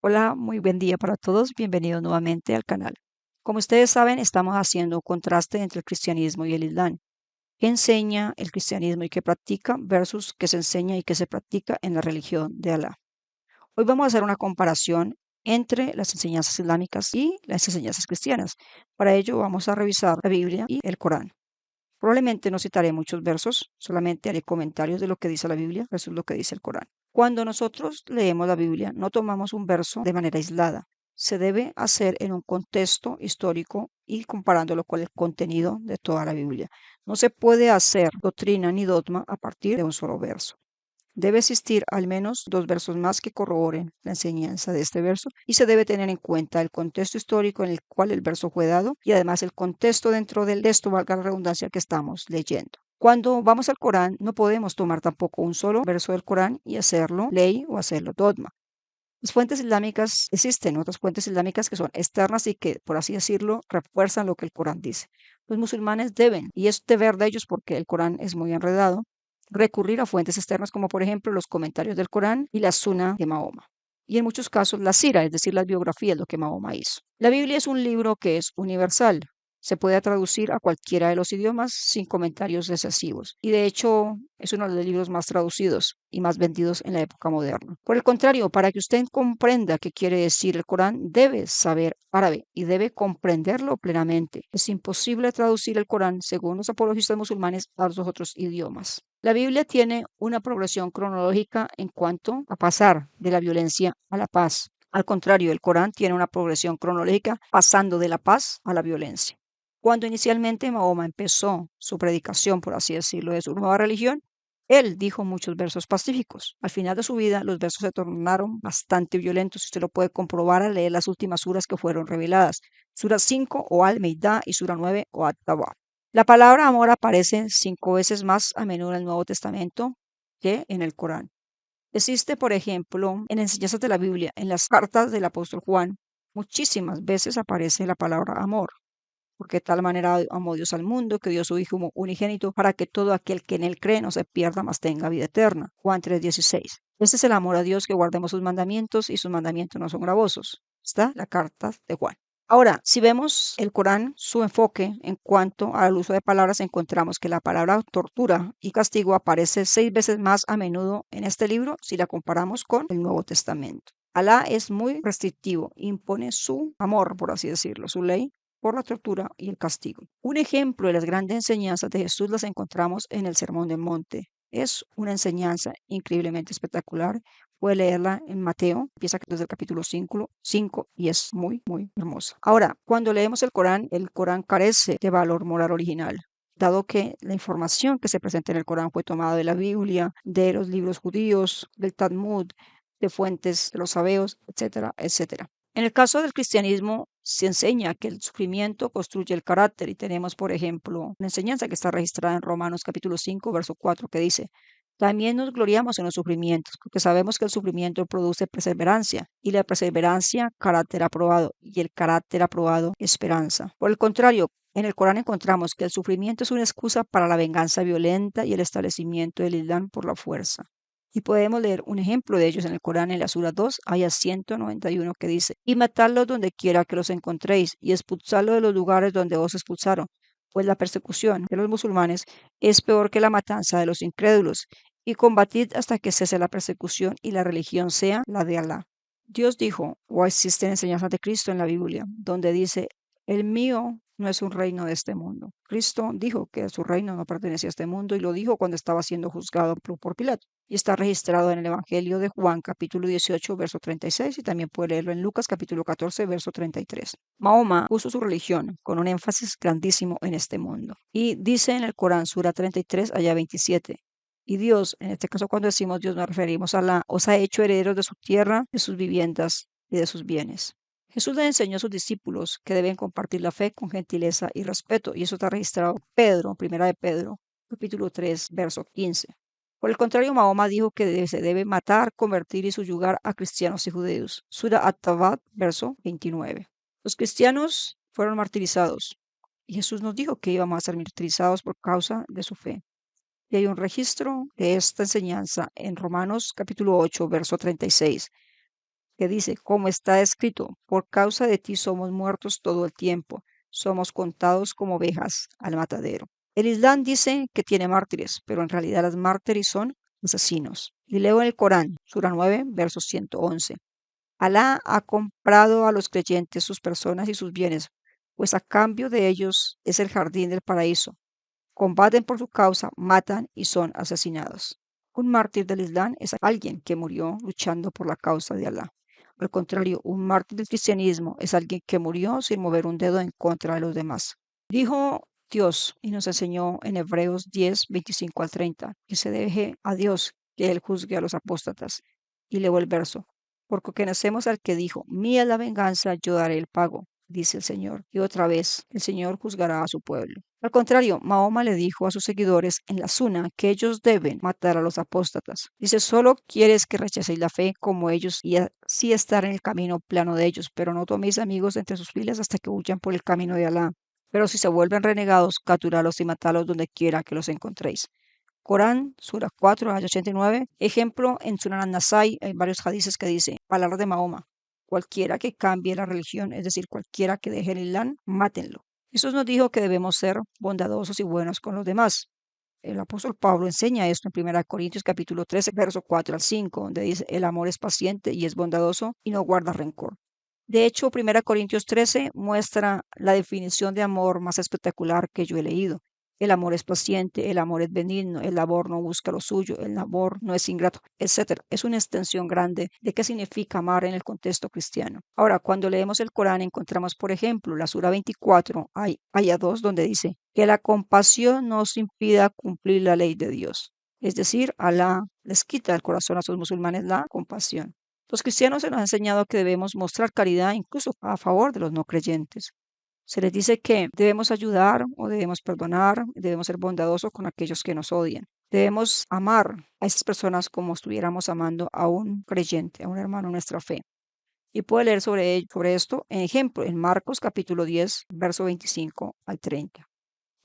Hola, muy buen día para todos. Bienvenidos nuevamente al canal. Como ustedes saben, estamos haciendo un contraste entre el cristianismo y el islam. ¿Qué enseña el cristianismo y qué practica versus qué se enseña y qué se practica en la religión de Alá? Hoy vamos a hacer una comparación entre las enseñanzas islámicas y las enseñanzas cristianas. Para ello vamos a revisar la Biblia y el Corán. Probablemente no citaré muchos versos, solamente haré comentarios de lo que dice la Biblia versus lo que dice el Corán. Cuando nosotros leemos la Biblia, no tomamos un verso de manera aislada. Se debe hacer en un contexto histórico y comparándolo con el contenido de toda la Biblia. No se puede hacer doctrina ni dogma a partir de un solo verso. Debe existir al menos dos versos más que corroboren la enseñanza de este verso y se debe tener en cuenta el contexto histórico en el cual el verso fue dado y además el contexto dentro del texto, valga la redundancia, que estamos leyendo. Cuando vamos al Corán, no podemos tomar tampoco un solo verso del Corán y hacerlo ley o hacerlo dogma. Las fuentes islámicas, existen otras fuentes islámicas que son externas y que, por así decirlo, refuerzan lo que el Corán dice. Los musulmanes deben, y es deber de ellos porque el Corán es muy enredado, recurrir a fuentes externas como por ejemplo los comentarios del Corán y la Sunna de Mahoma. Y en muchos casos la sira, es decir, las biografías, lo que Mahoma hizo. La Biblia es un libro que es universal. Se puede traducir a cualquiera de los idiomas sin comentarios excesivos. Y de hecho es uno de los libros más traducidos y más vendidos en la época moderna. Por el contrario, para que usted comprenda qué quiere decir el Corán, debe saber árabe y debe comprenderlo plenamente. Es imposible traducir el Corán, según los apologistas musulmanes, a los otros idiomas. La Biblia tiene una progresión cronológica en cuanto a pasar de la violencia a la paz. Al contrario, el Corán tiene una progresión cronológica pasando de la paz a la violencia. Cuando inicialmente Mahoma empezó su predicación, por así decirlo, de su nueva religión, él dijo muchos versos pacíficos. Al final de su vida, los versos se tornaron bastante violentos. Usted lo puede comprobar al leer las últimas suras que fueron reveladas. Sura 5 o Al-Meidah y Sura 9 o At-Tawba. La palabra amor aparece 5 veces más a menudo en el Nuevo Testamento que en el Corán. Existe, por ejemplo, en enseñanzas de la Biblia, en las cartas del apóstol Juan, muchísimas veces aparece la palabra amor porque de tal manera amó Dios al mundo, que dio su Hijo unigénito, para que todo aquel que en él cree no se pierda, mas tenga vida eterna. Juan 3:16. Este es el amor a Dios, que guardemos sus mandamientos, y sus mandamientos no son gravosos. Está la carta de Juan. Ahora, si vemos el Corán, su enfoque en cuanto al uso de palabras, encontramos que la palabra tortura y castigo aparece 6 veces más a menudo en este libro si la comparamos con el Nuevo Testamento. Alá es muy restrictivo, impone su amor, por así decirlo, su ley por la tortura y el castigo. Un ejemplo de las grandes enseñanzas de Jesús las encontramos en el Sermón del Monte. Es una enseñanza increíblemente espectacular. Puede leerla en Mateo, empieza desde el capítulo 5 y es muy, muy hermosa. Ahora, cuando leemos el Corán carece de valor moral original, dado que la información que se presenta en el Corán fue tomada de la Biblia, de los libros judíos, del Talmud, de fuentes de los sabeos, etcétera, etcétera. En el caso del cristianismo, se enseña que el sufrimiento construye el carácter y tenemos, por ejemplo, una enseñanza que está registrada en Romanos capítulo 5, verso 4, que dice, también nos gloriamos en los sufrimientos, porque sabemos que el sufrimiento produce perseverancia y la perseverancia, carácter aprobado y el carácter aprobado, esperanza. Por el contrario, en el Corán encontramos que el sufrimiento es una excusa para la venganza violenta y el establecimiento del Islam por la fuerza. Y podemos leer un ejemplo de ellos en el Corán, en la Sura 2, aya 191, que dice, y matadlos donde quiera que los encontréis, y expulsadlos de los lugares donde os expulsaron, pues la persecución de los musulmanes es peor que la matanza de los incrédulos, y combatid hasta que cese la persecución y la religión sea la de Alá. Dios dijo, o existen enseñanzas de Cristo en la Biblia, donde dice, el mío no es un reino de este mundo. Cristo dijo que su reino no pertenecía a este mundo y lo dijo cuando estaba siendo juzgado por Pilato y está registrado en el Evangelio de Juan, capítulo 18, verso 36, y también puede leerlo en Lucas, capítulo 14, verso 33. Mahoma puso su religión con un énfasis grandísimo en este mundo. Y dice en el Corán, Sura 33, allá 27, y Dios, en este caso cuando decimos Dios nos referimos a Alá, os ha hecho herederos de su tierra, de sus viviendas y de sus bienes. Jesús le enseñó a sus discípulos que deben compartir la fe con gentileza y respeto, y eso está registrado en Pedro, primera de Pedro, capítulo 3, verso 15. Por el contrario, Mahoma dijo que se debe matar, convertir y subyugar a cristianos y judíos. Sura At-Tabat, verso 29. Los cristianos fueron martirizados y Jesús nos dijo que íbamos a ser martirizados por causa de su fe. Y hay un registro de esta enseñanza en Romanos capítulo 8, verso 36. que dice, como está escrito, por causa de ti somos muertos todo el tiempo, somos contados como ovejas al matadero. El Islam dice que tiene mártires, pero en realidad los mártires son asesinos. Y leo en el Corán, Sura 9, verso 111. Alá ha comprado a los creyentes sus personas y sus bienes, pues a cambio de ellos es el jardín del paraíso. Combaten por su causa, matan y son asesinados. Un mártir del Islam es alguien que murió luchando por la causa de Alá. Al contrario, un mártir del cristianismo es alguien que murió sin mover un dedo en contra de los demás. Dijo Dios y nos enseñó en Hebreos 10, 25 al 30, que se deje a Dios que Él juzgue a los apóstatas. Y leo el verso, porque conocemos al que dijo, mía es la venganza, yo daré el pago, dice el Señor. Y otra vez, el Señor juzgará a su pueblo. Al contrario, Mahoma le dijo a sus seguidores en la Suna que ellos deben matar a los apóstatas. Dice, solo quieres que rechacéis la fe como ellos y así estar en el camino plano de ellos, pero no toméis amigos entre sus filas hasta que huyan por el camino de Alá. Pero si se vuelven renegados, capturalos y matalos donde quiera que los encontréis. Corán, Sura 4, ayah 89. Ejemplo, en Sunan al-Nasai hay varios hadices que dice, palabra de Mahoma, cualquiera que cambie la religión, es decir, cualquiera que deje el Islam, mátenlo. Jesús nos dijo que debemos ser bondadosos y buenos con los demás. El apóstol Pablo enseña esto en 1 Corintios capítulo 13, verso 4 al 5, donde dice, el amor es paciente y es bondadoso y no guarda rencor. De hecho, 1 Corintios 13 muestra la definición de amor más espectacular que yo he leído. El amor es paciente, el amor es benigno, el amor no busca lo suyo, el amor no es ingrato, etcétera. Es una extensión grande de qué significa amar en el contexto cristiano. Ahora, cuando leemos el Corán, encontramos, por ejemplo, la Sura 24, ayah 2, donde dice que la compasión no os impida cumplir la ley de Dios. Es decir, Alá les quita del corazón a sus musulmanes la compasión. Los cristianos se nos ha enseñado que debemos mostrar caridad incluso a favor de los no creyentes. Se les dice que debemos ayudar o debemos perdonar, debemos ser bondadosos con aquellos que nos odian. Debemos amar a esas personas como estuviéramos amando a un creyente, a un hermano en nuestra fe. Y puede leer sobre esto, en ejemplo, en Marcos capítulo 10, verso 25 al 30.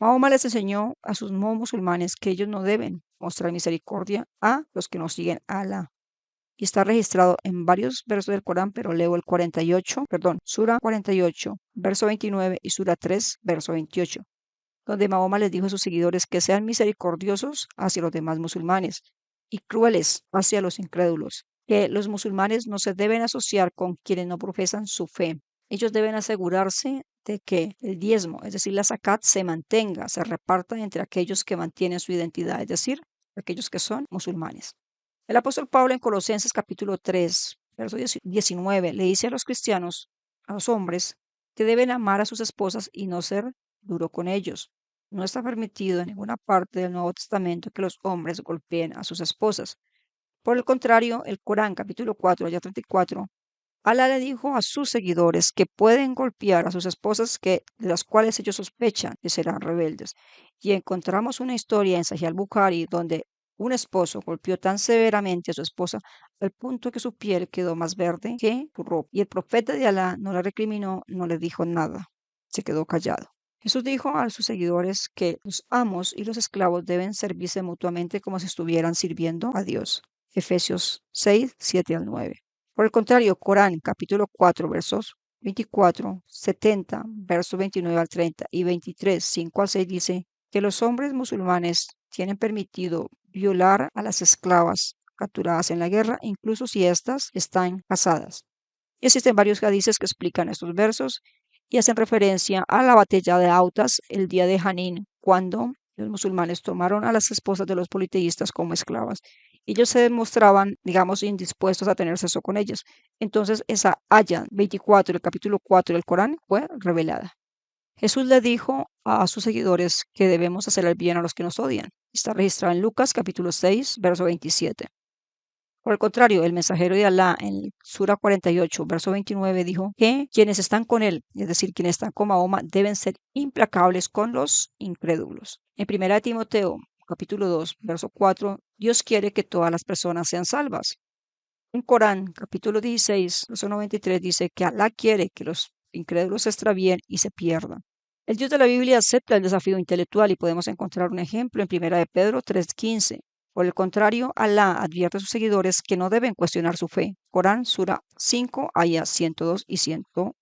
Mahoma les enseñó a sus no musulmanes que ellos no deben mostrar misericordia a los que no siguen a Alá. Y está registrado en varios versos del Corán, pero leo el 48, perdón, Sura 48, verso 29 y Sura 3, verso 28, donde Mahoma les dijo a sus seguidores que sean misericordiosos hacia los demás musulmanes y crueles hacia los incrédulos, que los musulmanes no se deben asociar con quienes no profesan su fe. Ellos deben asegurarse de que el diezmo, es decir, la zakat, se mantenga, se reparta entre aquellos que mantienen su identidad, es decir, aquellos que son musulmanes. El apóstol Pablo en Colosenses capítulo 3, verso 19, le dice a los cristianos, a los hombres, que deben amar a sus esposas y no ser duro con ellos. No está permitido en ninguna parte del Nuevo Testamento que los hombres golpeen a sus esposas. Por el contrario, el Corán capítulo 4, ayah 34, Alá le dijo a sus seguidores que pueden golpear a sus esposas de las cuales ellos sospechan que serán rebeldes. Y encontramos una historia en Sahih al-Bukhari donde un esposo golpeó tan severamente a su esposa al punto que su piel quedó más verde que su ropa. Y el profeta de Alá no le recriminó, no le dijo nada, se quedó callado. Jesús dijo a sus seguidores que los amos y los esclavos deben servirse mutuamente como si estuvieran sirviendo a Dios. Efesios 6, 7 al 9. Por el contrario, Corán, capítulo 4, versos 24, 70, versos 29 al 30 y 23, 5 al 6 dice que los hombres musulmanes tienen permitido violar a las esclavas capturadas en la guerra, incluso si éstas están casadas. Y existen varios hadices que explican estos versos y hacen referencia a la batalla de Autas el día de Janín, cuando los musulmanes tomaron a las esposas de los politeístas como esclavas. Ellos se demostraban, digamos, indispuestos a tener sexo con ellas. Entonces, esa ayah 24 del capítulo 4 del Corán fue revelada. Jesús le dijo a sus seguidores que debemos hacer el bien a los que nos odian. Está registrado en Lucas capítulo 6, verso 27. Por el contrario, el mensajero de Alá en Sura 48, verso 29 dijo que quienes están con él, es decir, quienes están con Mahoma, deben ser implacables con los incrédulos. En 1 Timoteo, capítulo 2, verso 4, Dios quiere que todas las personas sean salvas. En Corán, capítulo 16, verso 93, dice que Alá quiere que los incrédulos se extravíen y se pierdan. El Dios de la Biblia acepta el desafío intelectual y podemos encontrar un ejemplo en 1 de Pedro 3:15. Por el contrario, Alá advierte a sus seguidores que no deben cuestionar su fe. Corán, Sura 5, ayah 102 y 101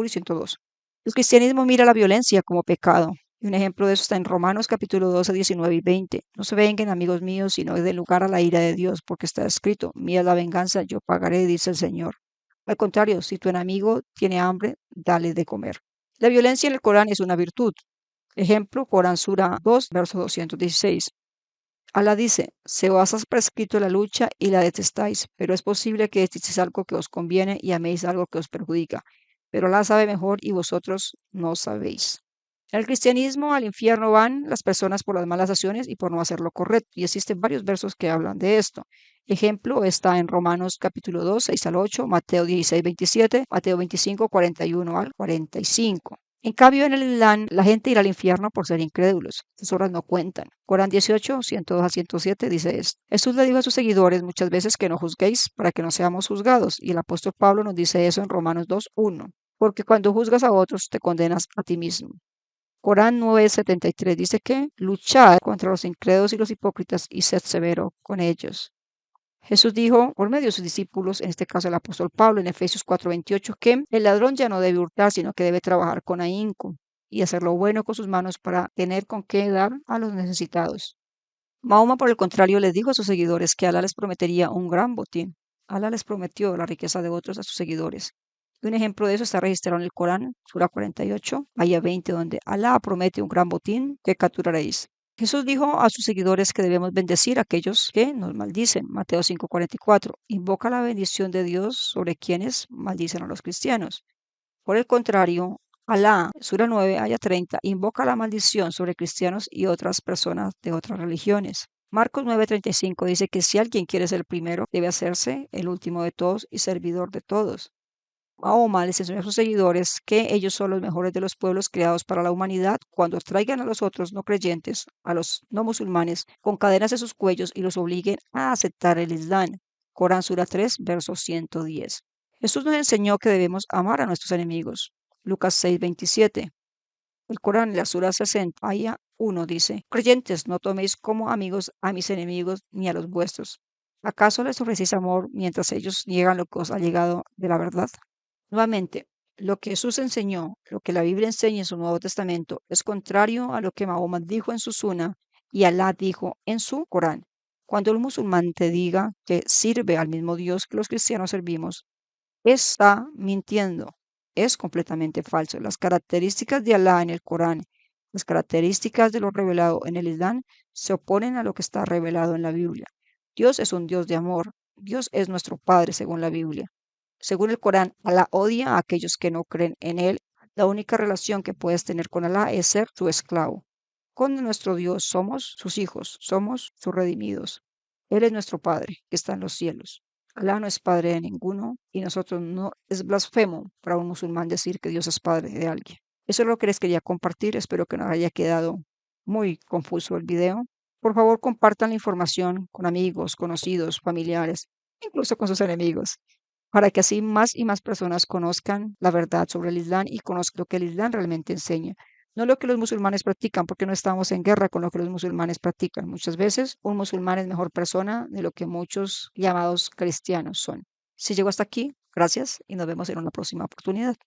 y 102. El cristianismo mira la violencia como pecado. Y un ejemplo de eso está en Romanos capítulo 12, 19 y 20. No se vengan, amigos míos, sino den lugar a la ira de Dios, porque está escrito, mía es la venganza, yo pagaré, dice el Señor. Al contrario, si tu enemigo tiene hambre, dale de comer. La violencia en el Corán es una virtud. Ejemplo, Corán Sura 2, verso 216. Alá dice, se os ha prescrito la lucha y la detestáis, pero es posible que deseéis algo que os conviene y améis algo que os perjudica. Pero Alá sabe mejor y vosotros no sabéis. En el cristianismo al infierno van las personas por las malas acciones y por no hacer lo correcto, y existen varios versos que hablan de esto. Ejemplo está en Romanos capítulo 2, 6 al 8, Mateo 16, 27, Mateo 25, 41 al 45. En cambio, en el Islam, la gente irá al infierno por ser incrédulos. Sus obras no cuentan. Corán 18, 102 a 107 dice esto. Jesús le dijo a sus seguidores muchas veces que no juzguéis para que no seamos juzgados, y el apóstol Pablo nos dice eso en Romanos 2, 1. Porque cuando juzgas a otros, te condenas a ti mismo. Corán 9:73 dice que luchad contra los incrédulos y los hipócritas y sed severo con ellos. Jesús dijo por medio de sus discípulos, en este caso el apóstol Pablo, en Efesios 4:28, que el ladrón ya no debe hurtar, sino que debe trabajar con ahínco y hacer lo bueno con sus manos para tener con qué dar a los necesitados. Mahoma, por el contrario, les dijo a sus seguidores que Alá les prometería un gran botín. Alá les prometió la riqueza de otros a sus seguidores. Y un ejemplo de eso está registrado en el Corán, Sura 48, ayah 20, donde Alá promete un gran botín que capturaréis. Jesús dijo a sus seguidores que debemos bendecir a aquellos que nos maldicen. Mateo 5:44. Invoca la bendición de Dios sobre quienes maldicen a los cristianos. Por el contrario, Alá, Sura 9, ayah 30, invoca la maldición sobre cristianos y otras personas de otras religiones. Marcos 9:35 dice que si alguien quiere ser el primero, debe hacerse el último de todos y servidor de todos. Mahoma les enseñó a sus seguidores que ellos son los mejores de los pueblos creados para la humanidad cuando traigan a los otros no creyentes, a los no musulmanes, con cadenas en sus cuellos y los obliguen a aceptar el Islam. Corán Sura 3, verso 110. Jesús nos enseñó que debemos amar a nuestros enemigos. Lucas 6:27. El Corán, en la Sura 60, ayah 1 dice, creyentes, no toméis como amigos a mis enemigos ni a los vuestros. ¿Acaso les ofrecéis amor mientras ellos niegan lo que os ha llegado de la verdad? Nuevamente, lo que Jesús enseñó, lo que la Biblia enseña en su Nuevo Testamento, es contrario a lo que Mahoma dijo en su Sunna y Alá dijo en su Corán. Cuando un musulmán te diga que sirve al mismo Dios que los cristianos servimos, está mintiendo. Es completamente falso. Las características de Alá en el Corán, las características de lo revelado en el Islam, se oponen a lo que está revelado en la Biblia. Dios es un Dios de amor. Dios es nuestro Padre, según la Biblia. Según el Corán, Alá odia a aquellos que no creen en Él. La única relación que puedes tener con Alá es ser su esclavo. Con nuestro Dios somos sus hijos, somos sus redimidos. Él es nuestro Padre, que está en los cielos. Alá no es padre de ninguno y nosotros no es blasfemo para un musulmán decir que Dios es padre de alguien. Eso es lo que les quería compartir. Espero que no haya quedado muy confuso el video. Por favor, compartan la información con amigos, conocidos, familiares, incluso con sus enemigos, para que así más y más personas conozcan la verdad sobre el Islam y conozcan lo que el Islam realmente enseña. No lo que los musulmanes practican, porque no estamos en guerra con lo que los musulmanes practican. Muchas veces un musulmán es mejor persona de lo que muchos llamados cristianos son. Si llegó hasta aquí, gracias y nos vemos en una próxima oportunidad.